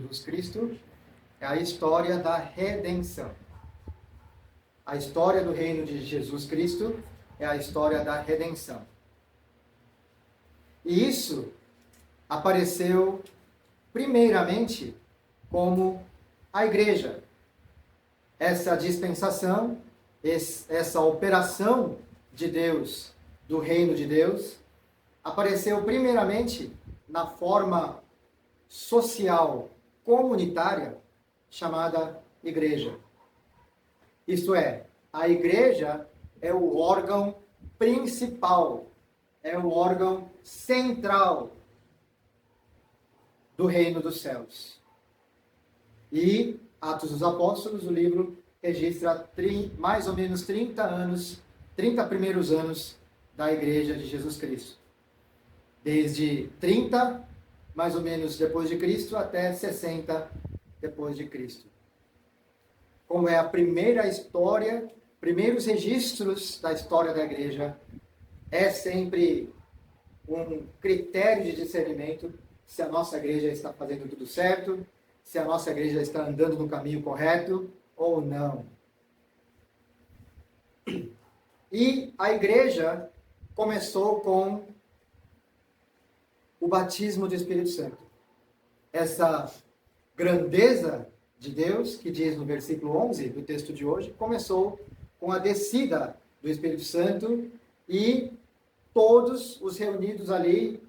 Jesus Cristo é a história da redenção. A história do reino de Jesus Cristo é a história da redenção. E isso apareceu primeiramente como a igreja. Essa dispensação, essa operação de Deus, do reino de Deus, apareceu primeiramente na forma social, comunitária, chamada igreja. Isto é, a igreja é o órgão principal, é o órgão central do reino dos céus. E Atos dos Apóstolos, o livro registra mais ou menos 30 primeiros anos da igreja de Jesus Cristo. Desde 30, mais ou menos, depois de Cristo, até 60 depois de Cristo. Como é a primeira história, primeiros registros da história da igreja, é sempre um critério de discernimento se a nossa igreja está fazendo tudo certo, se a nossa igreja está andando no caminho correto ou não. E a igreja começou com o batismo do Espírito Santo. Essa grandeza de Deus, que diz no versículo 11 do texto de hoje, começou com a descida do Espírito Santo e todos os reunidos ali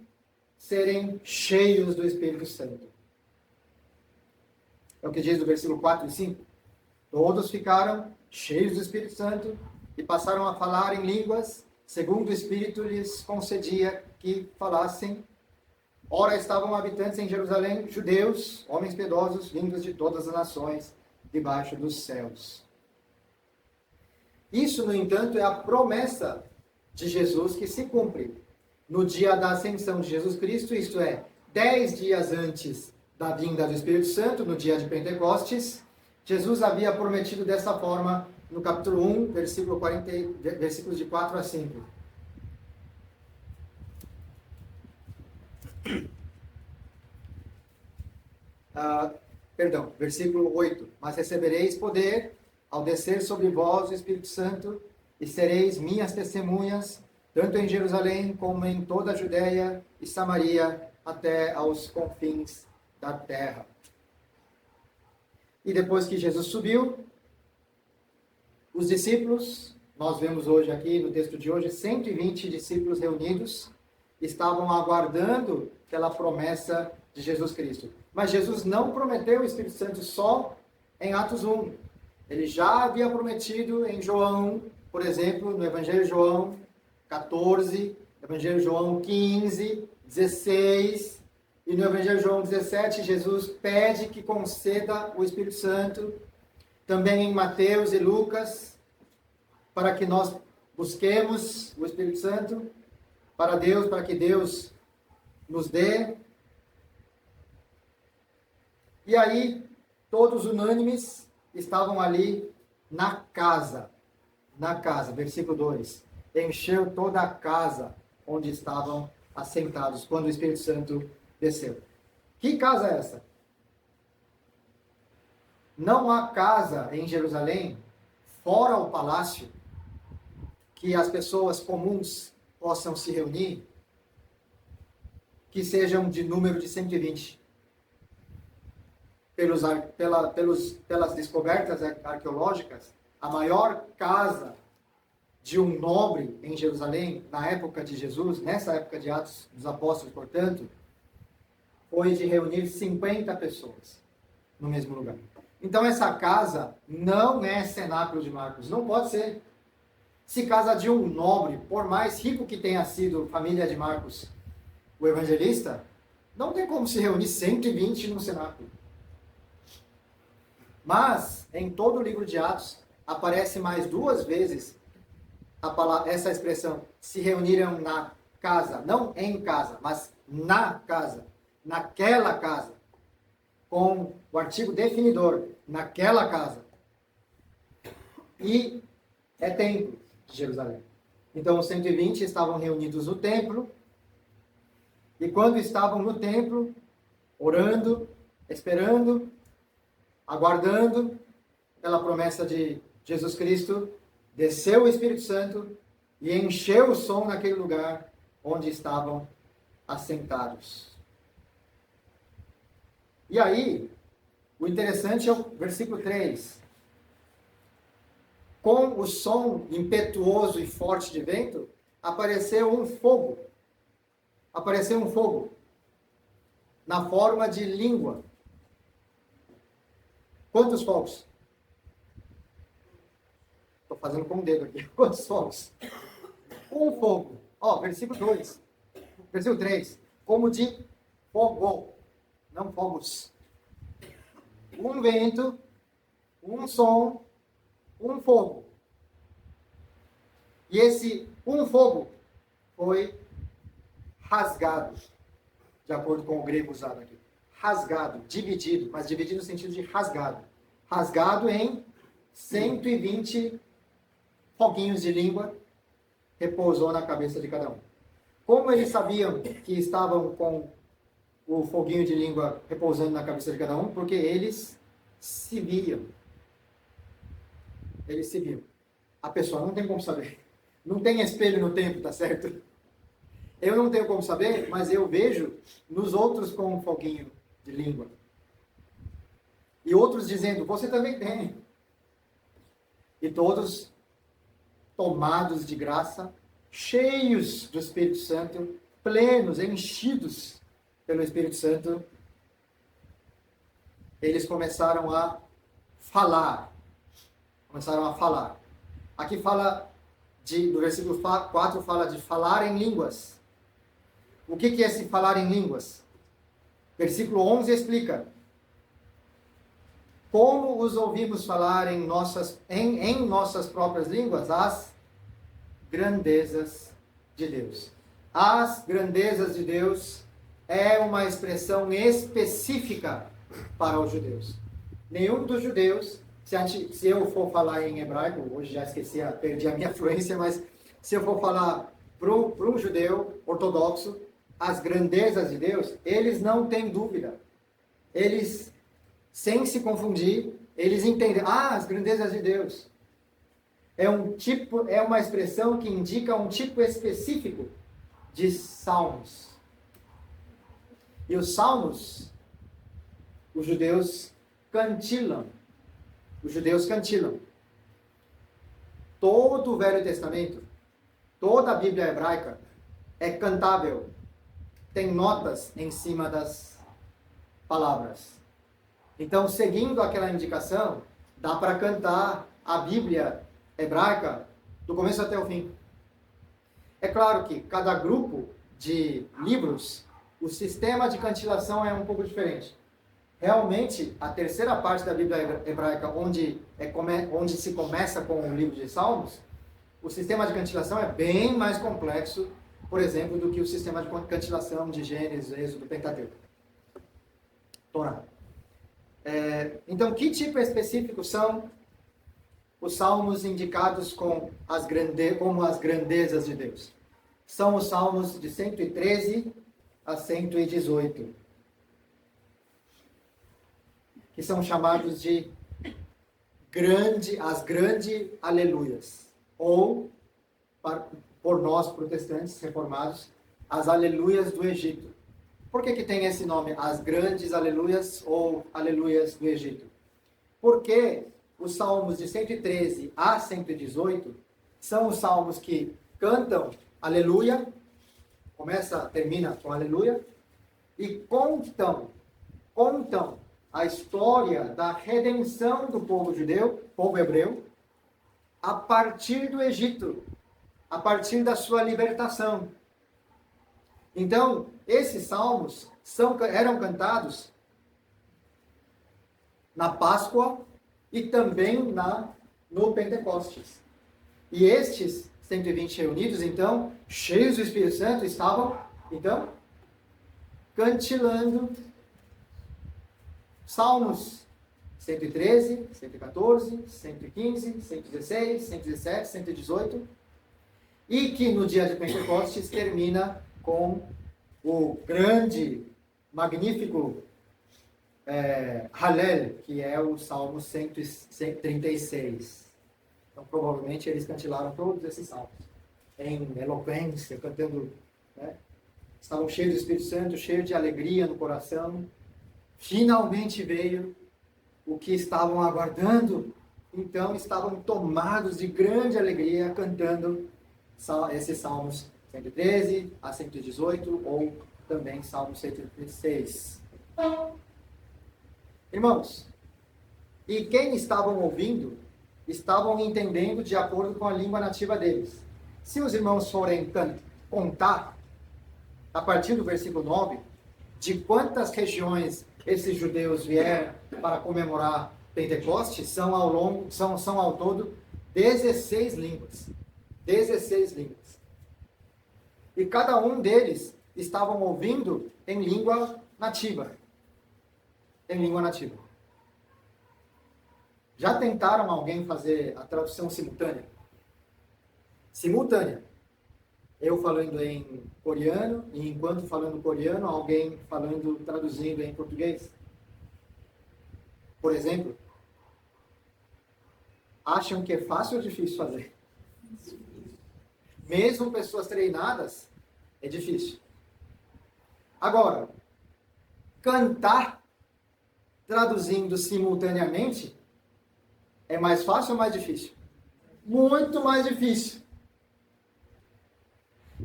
serem cheios do Espírito Santo. É o que diz no versículo 4 e 5. Todos ficaram cheios do Espírito Santo e passaram a falar em línguas, segundo o Espírito lhes concedia que falassem. Ora, estavam habitantes em Jerusalém, judeus, homens piedosos, vindos de todas as nações, debaixo dos céus. Isso, no entanto, é a promessa de Jesus que se cumpre no dia da ascensão de Jesus Cristo, isto é, 10 dias antes da vinda do Espírito Santo, no dia de Pentecostes. Jesus havia prometido dessa forma no capítulo 1, versículos de 4 a 5. Versículo 8. Mas recebereis poder ao descer sobre vós o Espírito Santo, e sereis minhas testemunhas, tanto em Jerusalém como em toda a Judéia e Samaria, até aos confins da terra. E depois que Jesus subiu, os discípulos, nós vemos hoje aqui no texto de hoje, 120 discípulos reunidos, estavam aguardando pela promessa de Jesus Cristo. Mas Jesus não prometeu o Espírito Santo só em Atos 1. Ele já havia prometido em João, por exemplo, no Evangelho de João 14, Evangelho de João 15, 16, e no Evangelho de João 17, Jesus pede que conceda o Espírito Santo. Também em Mateus e Lucas, para que nós busquemos o Espírito Santo para Deus, para que Deus nos dê. E aí, todos unânimes estavam ali na casa, versículo 2. Encheu toda a casa onde estavam assentados, quando o Espírito Santo desceu. Que casa é essa? Não há casa em Jerusalém, fora o palácio, que as pessoas comuns possam se reunir, que sejam de número de 120. Pelas descobertas arqueológicas, a maior casa de um nobre em Jerusalém, na época de Jesus, nessa época de Atos dos Apóstolos, portanto, foi de reunir 50 pessoas no mesmo lugar. Então essa casa não é cenáculo de Marcos, não pode ser. Se casa de um nobre, por mais rico que tenha sido a família de Marcos, o evangelista, não tem como se reunir 120 num cenáculo. Mas, em todo o livro de Atos, aparece mais 2 vezes essa expressão, se reuniram na casa, não em casa, mas na casa, naquela casa, com o artigo definidor, naquela casa. E é templo de Jerusalém. Então, os 120 estavam reunidos no templo, e quando estavam no templo, orando, esperando, aguardando pela promessa de Jesus Cristo, desceu o Espírito Santo e encheu o som naquele lugar onde estavam assentados. E aí, o interessante é o versículo 3. Com o som impetuoso e forte de vento, apareceu um fogo. Apareceu um fogo na forma de língua. Quantos fogos? Estou fazendo com o dedo aqui. Quantos fogos? Um fogo. Versículo 2. Versículo 3. Como de fogo, não fogos. Um vento, um som, um fogo. E esse um fogo foi rasgado, de acordo com o grego usado aqui. Rasgado, dividido, mas dividido no sentido de rasgado. Rasgado em 120 foguinhos de língua, repousou na cabeça de cada um. Como eles sabiam que estavam com o foguinho de língua repousando na cabeça de cada um? Porque eles se viam. Eles se viam. A pessoa não tem como saber. Não tem espelho no tempo, tá certo? Eu não tenho como saber, mas eu vejo nos outros com um foguinho de língua. E outros dizendo, você também tem. E todos tomados de graça, cheios do Espírito Santo, plenos, enchidos pelo Espírito Santo, eles começaram a falar. Começaram a falar. Aqui fala, no versículo 4, fala de falar em línguas. O que é esse falar em línguas? Versículo 11 explica. Como os ouvimos falar em nossas próprias línguas, as grandezas de Deus. As grandezas de Deus é uma expressão específica para os judeus. Nenhum dos judeus, se eu for falar em hebraico, hoje já esqueci, perdi a minha fluência, mas se eu for falar para um judeu ortodoxo, as grandezas de Deus, eles não têm dúvida. Eles, sem se confundir, eles entendem, as grandezas de Deus. É uma expressão que indica um tipo específico de salmos. E os salmos, os judeus cantilam. Os judeus cantilam. Todo o Velho Testamento, toda a Bíblia hebraica é cantável. Tem notas em cima das palavras. Então, seguindo aquela indicação, dá para cantar a Bíblia hebraica do começo até o fim. É claro que cada grupo de livros, o sistema de cantilação é um pouco diferente. Realmente, a terceira parte da Bíblia hebraica, onde se começa com o livro de Salmos, o sistema de cantilação é bem mais complexo, por exemplo, do que o sistema de cantilação de Gênesis, Êxodo, Pentateuco. Torá. Então, que tipo específico são os salmos indicados como as grandezas de Deus? São os salmos de 113 a 118, que são chamados de as grandes aleluias, ou, por nós protestantes reformados, as aleluias do Egito. Por que tem esse nome, as grandes aleluias ou aleluias do Egito? Porque os salmos de 113 a 118 são os salmos que cantam aleluia, termina com aleluia, e contam a história da redenção do povo judeu, povo hebreu, a partir do Egito, a partir da sua libertação. Então, esses salmos eram cantados na Páscoa e também no Pentecostes. E estes 120 reunidos, então, cheios do Espírito Santo, estavam, então, cantilando salmos 113, 114, 115, 116, 117, 118, e que no dia de Pentecostes termina com o grande, magnífico Hallel, que é o Salmo 136. Então, provavelmente, eles cantilaram todos esses salmos em eloquência, cantando, né? Estavam cheios do Espírito Santo, cheios de alegria no coração. Finalmente veio o que estavam aguardando. Então, estavam tomados de grande alegria, cantando esses salmos 113 a 118, ou também Salmo 136. Irmãos, e quem estavam ouvindo, estavam entendendo de acordo com a língua nativa deles. Se os irmãos forem contar, a partir do versículo 9, de quantas regiões esses judeus vieram para comemorar Pentecostes, são ao todo 16 línguas. 16 línguas. E cada um deles estavam ouvindo em língua nativa. Em língua nativa. Já tentaram alguém fazer a tradução simultânea? Simultânea. Eu falando em coreano, e enquanto falando coreano, alguém traduzindo em português? Por exemplo, acham que é fácil ou difícil fazer? Mesmo pessoas treinadas, é difícil. Agora, cantar traduzindo simultaneamente é mais fácil ou mais difícil? Muito mais difícil.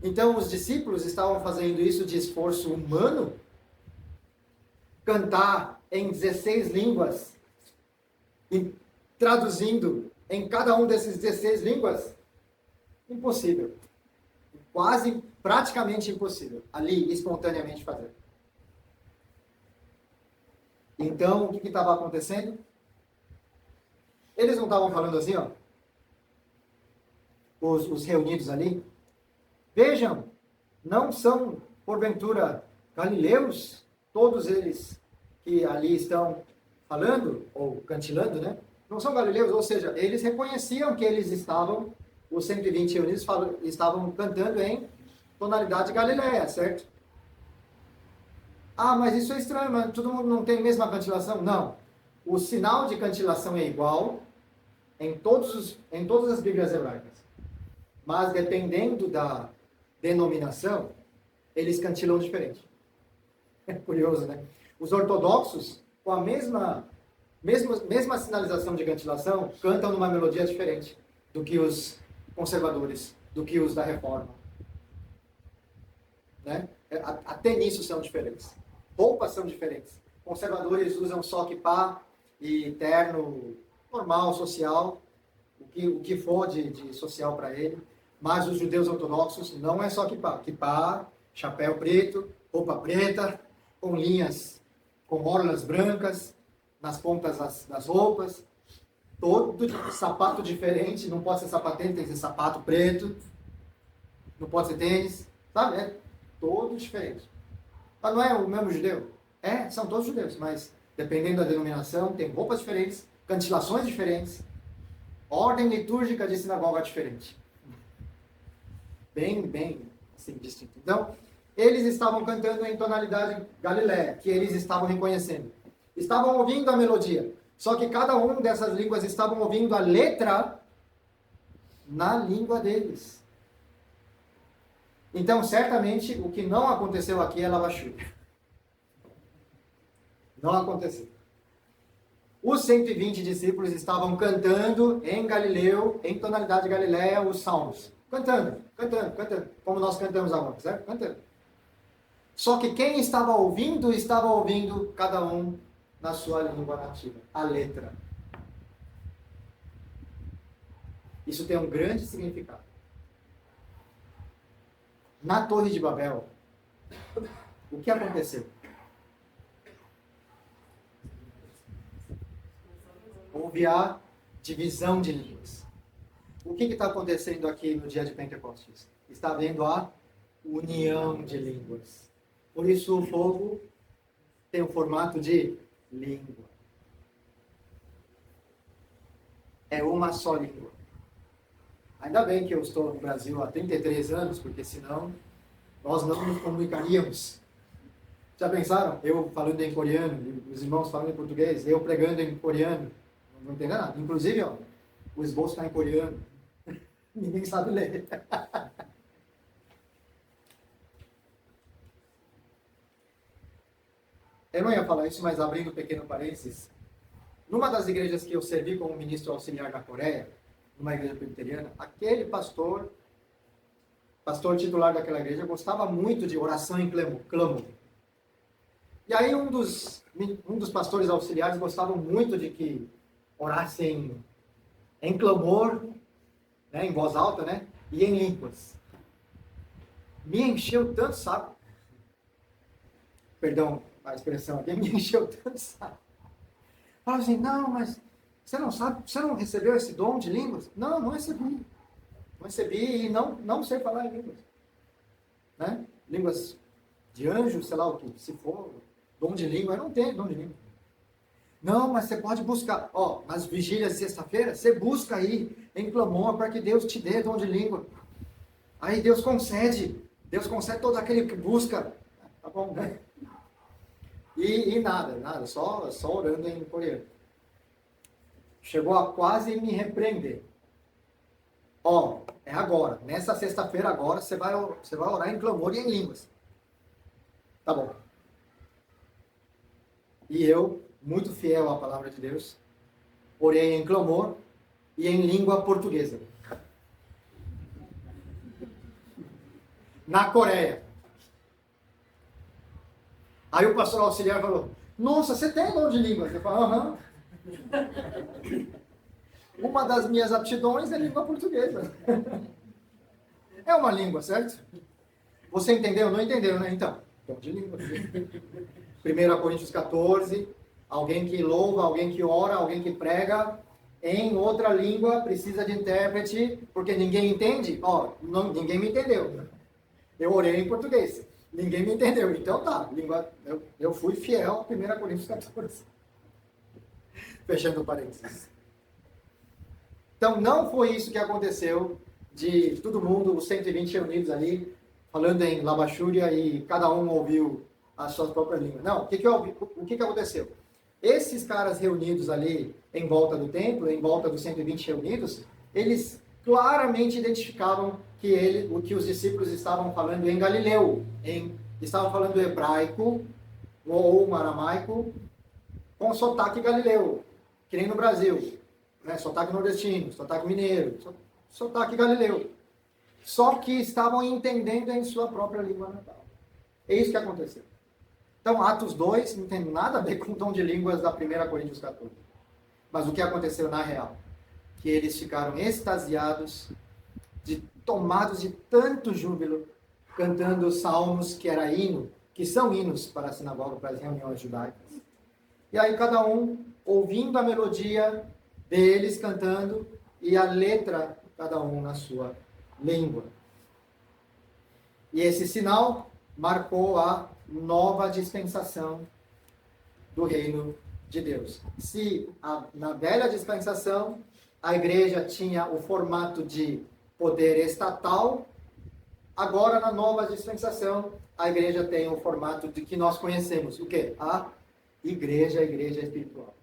Então, os discípulos estavam fazendo isso de esforço humano? Cantar em 16 línguas e traduzindo em cada um desses 16 línguas? Impossível. Quase, praticamente impossível. Ali, espontaneamente fazer. Então, o que estava acontecendo? Eles não estavam falando assim, ó. Os reunidos ali. Vejam, não são, porventura, galileus, todos eles que ali estão falando, ou cantilando, né? Não são galileus, ou seja, eles reconheciam que eles estavam, os 120 reunidos estavam cantando em tonalidade galileia, certo? Ah, mas isso é estranho, mas todo mundo não tem a mesma cantilação? Não. O sinal de cantilação é igual em todas as Bíblias hebraicas. Mas dependendo da denominação, eles cantilam diferente. É curioso, né? Os ortodoxos, com a mesma sinalização de cantilação, cantam numa melodia diferente do que os conservadores, do que os da Reforma. Né? Até nisso são diferentes. Roupas são diferentes. Conservadores usam só kippá e terno normal, social, o que for de social para ele. Mas os judeus ortodoxos não é só kippá. Kippá, chapéu preto, roupa preta, com linhas, com orlas brancas nas pontas das roupas. Todo sapato diferente, não pode ser sapatênis, tem que ser sapato preto, não pode ser tênis, sabe? É todo diferente. Mas não é o mesmo judeu? É, são todos judeus, mas dependendo da denominação, tem roupas diferentes, cantilações diferentes, ordem litúrgica de sinagoga diferente. Bem, assim, distinto. Então, eles estavam cantando em tonalidade galileia, que eles estavam reconhecendo. Estavam ouvindo a melodia, só que cada uma dessas línguas estavam ouvindo a letra na língua deles. Então, certamente, o que não aconteceu aqui é lava-chuva. Não aconteceu. Os 120 discípulos estavam cantando em Galileu, em tonalidade galileia, os salmos. Cantando, como nós cantamos agora, certo? Cantando. Só que quem estava ouvindo cada um na sua língua nativa, a letra. Isso tem um grande significado. Na Torre de Babel, o que aconteceu? Houve a divisão de línguas. O que está acontecendo aqui no dia de Pentecostes? Está havendo a união de línguas. Por isso o fogo tem o formato de língua. É uma só língua. Ainda bem que eu estou no Brasil há 33 anos, porque senão nós não nos comunicaríamos. Já pensaram? Eu falando em coreano, os irmãos falando em português, eu pregando em coreano, não vou entender nada. Inclusive, ó, o esboço está em coreano, ninguém sabe ler. Eu não ia falar isso, mas abrindo um pequeno parênteses, numa das igrejas que eu servi como ministro auxiliar na Coreia, numa igreja presbiteriana, aquele pastor titular daquela igreja, gostava muito de oração em clamor. E aí um dos pastores auxiliares gostava muito de que orassem em clamor, né, em voz alta, né, e em línguas. Me encheu tanto saco, perdão a expressão aqui, me encheu tanto saco. Falava assim, não, mas você não sabe, você não recebeu esse dom de línguas? Não, não recebi. Não recebi e não sei falar em línguas. Né? Línguas de anjo, sei lá o que, se for, dom de língua, eu não tenho dom de língua. Não, mas você pode buscar. Ó, nas vigílias de sexta-feira, você busca aí em clamor para que Deus te dê dom de língua. Aí Deus concede todo aquele que busca. Tá bom, né? E nada, só orando em coreano. Chegou a quase me repreender. Ó, é agora, nessa sexta-feira agora, você vai orar em clamor e em línguas. Tá bom. E eu, muito fiel à palavra de Deus, orei em clamor e em língua portuguesa. Na Coreia. Aí o pastor auxiliar falou, nossa, você tem dom de língua? Eu falei, aham. Uma das minhas aptidões é língua portuguesa. É uma língua, certo? Você entendeu? Não entendeu, né? Então, dom de língua. 1 Coríntios 14, alguém que louva, alguém que ora, alguém que prega em outra língua precisa de intérprete, porque ninguém entende. Ó, ninguém me entendeu. Eu orei em português. Ninguém me entendeu. Então tá, eu fui fiel a 1 Coríntios 14. Fechando parênteses. Então não foi isso que aconteceu de todo mundo, os 120 reunidos ali, falando em Labachúria e cada um ouviu a sua própria língua. Não, o que aconteceu? Esses caras reunidos ali em volta do templo, em volta dos 120 reunidos, eles claramente identificavam que os discípulos estavam falando em Galileu, estavam falando hebraico ou aramaico com sotaque galileu, que nem no Brasil, né? Sotaque nordestino, sotaque mineiro, sotaque galileu. Só que estavam entendendo em sua própria língua natal. É isso que aconteceu. Então, Atos 2 não tem nada a ver com o dom de línguas da 1 Coríntios 14. Mas o que aconteceu na real? Que eles ficaram extasiados, tomados de tanto júbilo, cantando salmos que era hino, que são hinos para a sinagoga, para as reuniões judaicas. E aí cada um ouvindo a melodia deles cantando e a letra, cada um na sua língua. E esse sinal marcou a nova dispensação do reino de Deus. Se na velha dispensação a igreja tinha o formato de poder estatal, agora na nova dispensação a igreja tem o formato de que nós conhecemos. O quê? A igreja espiritual.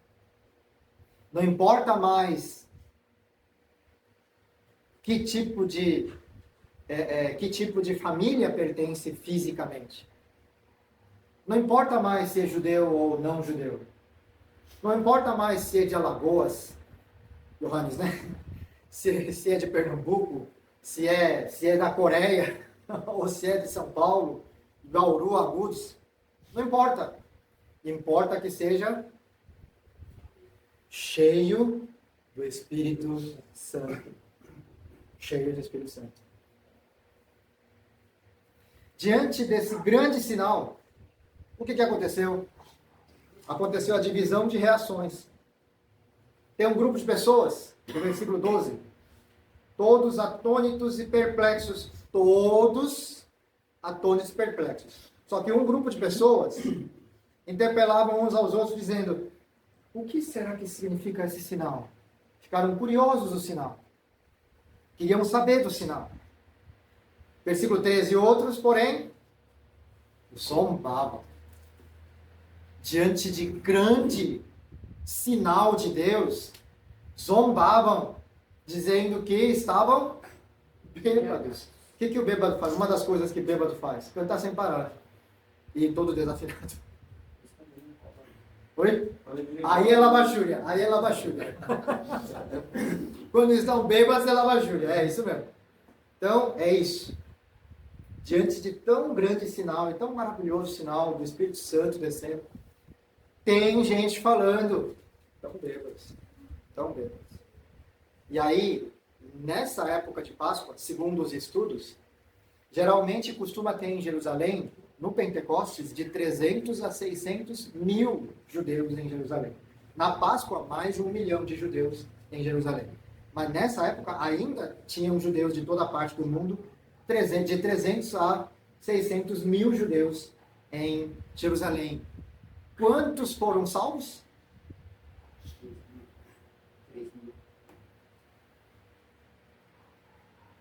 Não importa mais que tipo de família pertence fisicamente. Não importa mais se é judeu ou não judeu. Não importa mais se é de Alagoas, Johannes, né? Se é de Pernambuco, se é da Coreia, ou se é de São Paulo, Bauru, Agudos. Não importa. Importa que seja cheio do Espírito Santo. Cheio do Espírito Santo. Diante desse grande sinal, o que aconteceu? Aconteceu a divisão de reações. Tem um grupo de pessoas, no versículo 12, todos atônitos e perplexos. Todos atônitos e perplexos. Só que um grupo de pessoas interpelavam uns aos outros, dizendo: o que será que significa esse sinal? Ficaram curiosos do sinal. Queriam saber do sinal. Versículo 13, outros, porém, zombavam. diante de grande sinal de Deus, zombavam, dizendo que estavam bêbados. O que o bêbado faz? Uma das coisas que o bêbado faz, cantar sem parar. E todo desafinado. Oi? Aí é lavajúria, aí é lavajúria. Quando estão bêbados é lavajúria, é isso mesmo. Então, é isso. Diante de tão grande sinal e tão maravilhoso sinal do Espírito Santo descendo, tem gente falando, tão bêbados, tão bêbados. E aí, nessa época de Páscoa, segundo os estudos, geralmente costuma ter em Jerusalém, no Pentecostes, de 300 a 600 mil judeus em Jerusalém. Na Páscoa, mais de 1 milhão de judeus em Jerusalém. Mas nessa época, ainda tinham judeus de toda parte do mundo, de 300 a 600 mil judeus em Jerusalém. Quantos foram salvos?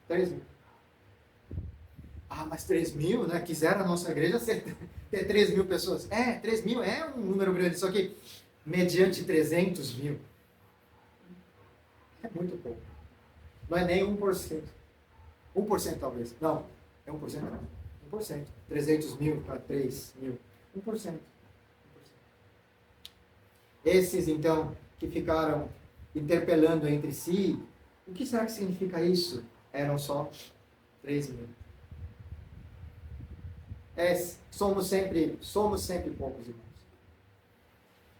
3 mil. Ah, mas 3 mil, né? Quiseram a nossa igreja ter 3 mil pessoas. 3 mil é um número grande, só que mediante 300 mil. É muito pouco. Não é nem 1%. 1% talvez. Não, é 1%? Não. 1%. 300 mil para 3 mil. 1%. Esses, então, que ficaram interpelando entre si, o que será que significa isso? Eram só 3 mil. Somos sempre poucos, irmãos.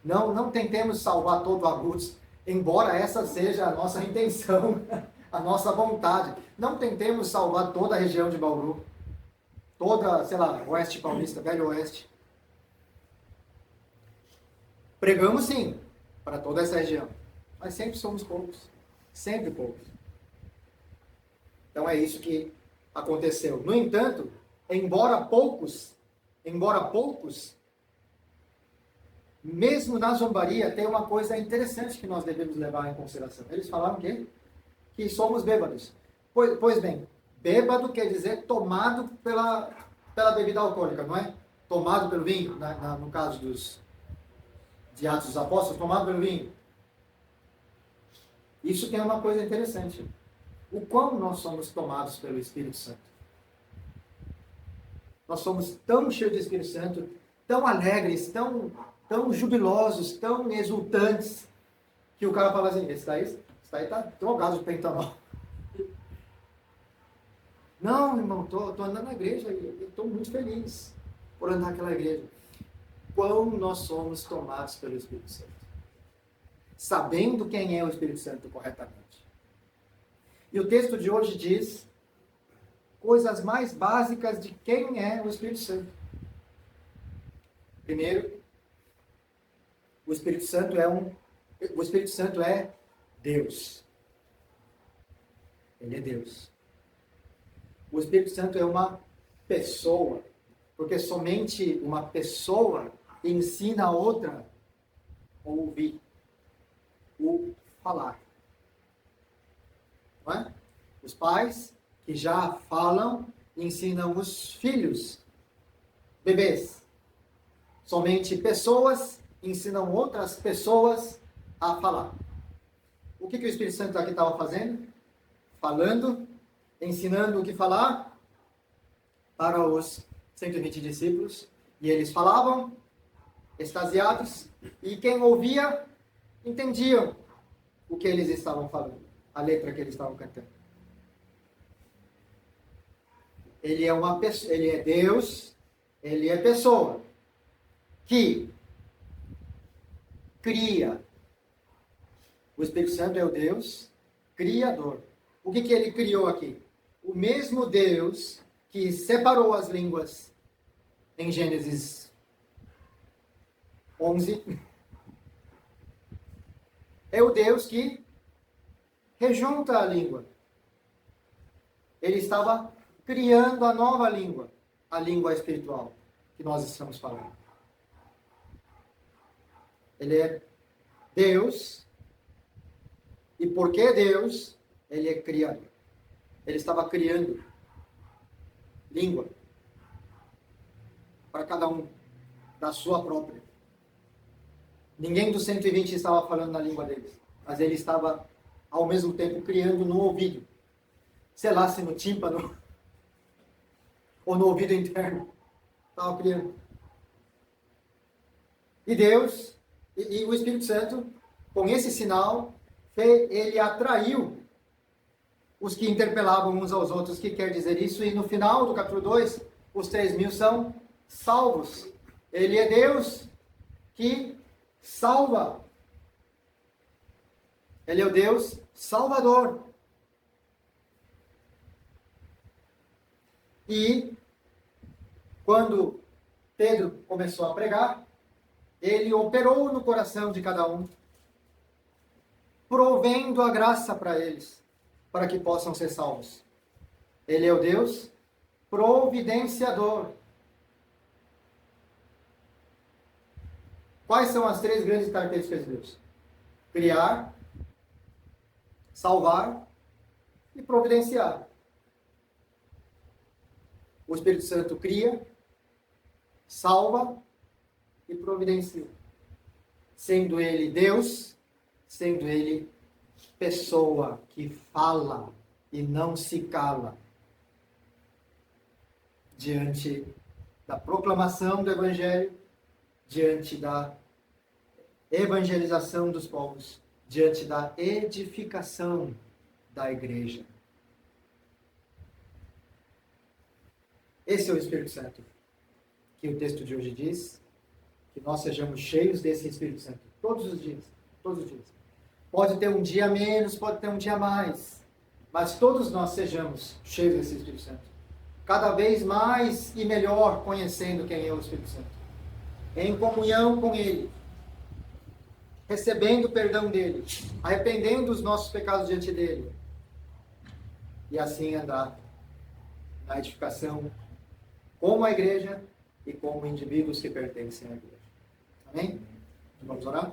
Não tentemos salvar todo o Agudos, embora essa seja a nossa intenção, a nossa vontade. Não tentemos salvar toda a região de Bauru, toda, sei lá, Oeste Paulista, Velho Oeste. Pregamos sim, para toda essa região, mas sempre somos poucos, sempre poucos. Então é isso que aconteceu. No entanto, embora poucos, mesmo na zombaria, tem uma coisa interessante que nós devemos levar em consideração. Eles falaram que somos bêbados. Pois bem, bêbado quer dizer tomado pela bebida alcoólica, não é? Tomado pelo vinho, no caso de Atos dos Apóstolos, tomado pelo vinho. Isso tem uma coisa interessante. O quão nós somos tomados pelo Espírito Santo. Nós somos tão cheios do Espírito Santo, tão alegres, tão jubilosos, tão exultantes, que o cara fala assim, esse daí está drogado de pentanol. Não, irmão, tô andando na igreja e estou muito feliz por andar naquela igreja. Quão nós somos tomados pelo Espírito Santo. Sabendo quem é o Espírito Santo corretamente. E o texto de hoje diz coisas mais básicas de quem é o Espírito Santo. Primeiro, o Espírito Santo é Deus. Ele é Deus. O Espírito Santo é uma pessoa, porque somente uma pessoa ensina a outra a ouvir, o falar. Não é? Os pais que já falam ensinam os filhos, bebês. Somente pessoas ensinam outras pessoas a falar. O que o Espírito Santo aqui estava fazendo? Falando, ensinando o que falar para os 120 discípulos. E eles falavam, extasiados, e quem ouvia, entendiam o que eles estavam falando, a letra que eles estavam cantando. Ele é uma pessoa, ele é Deus, ele é pessoa que cria. O Espírito Santo é o Deus criador. O que ele criou aqui? O mesmo Deus que separou as línguas em Gênesis 11 é o Deus que rejunta a língua. Ele estava criando a nova língua, a língua espiritual que nós estamos falando. Ele é Deus, e porque Deus, ele é criador. Ele estava criando língua para cada um, da sua própria Ninguém dos 120 estava falando na língua deles, mas ele estava, ao mesmo tempo, criando no ouvido. Sei lá se no tímpano ou no ouvido interno. Estava criando. E Deus, e o Espírito Santo, com esse sinal, ele atraiu os que interpelavam uns aos outros. O que quer dizer isso? E no final do capítulo 2, os 3.000 são salvos. Ele é Deus que salva. Ele é o Deus Salvador. E quando Pedro começou a pregar, ele operou no coração de cada um, provendo a graça para eles, para que possam ser salvos. Ele é o Deus providenciador. Quais são as 3 grandes características de Deus? Criar, salvar e providenciar. O Espírito Santo cria, salva e providencia. Sendo ele Deus, sendo ele pessoa que fala e não se cala diante da proclamação do Evangelho, diante da evangelização dos povos, diante da edificação da igreja. Esse é o Espírito Santo, que o texto de hoje diz, que nós sejamos cheios desse Espírito Santo, todos os dias, todos os dias. Pode ter um dia menos, pode ter um dia mais, mas todos nós sejamos cheios desse Espírito Santo, cada vez mais e melhor conhecendo quem é o Espírito Santo, em comunhão com Ele, recebendo o perdão dEle, arrependendo dos nossos pecados diante dEle, e assim andar na edificação como a igreja e como indivíduos que pertencem à igreja. Amém? Vamos orar?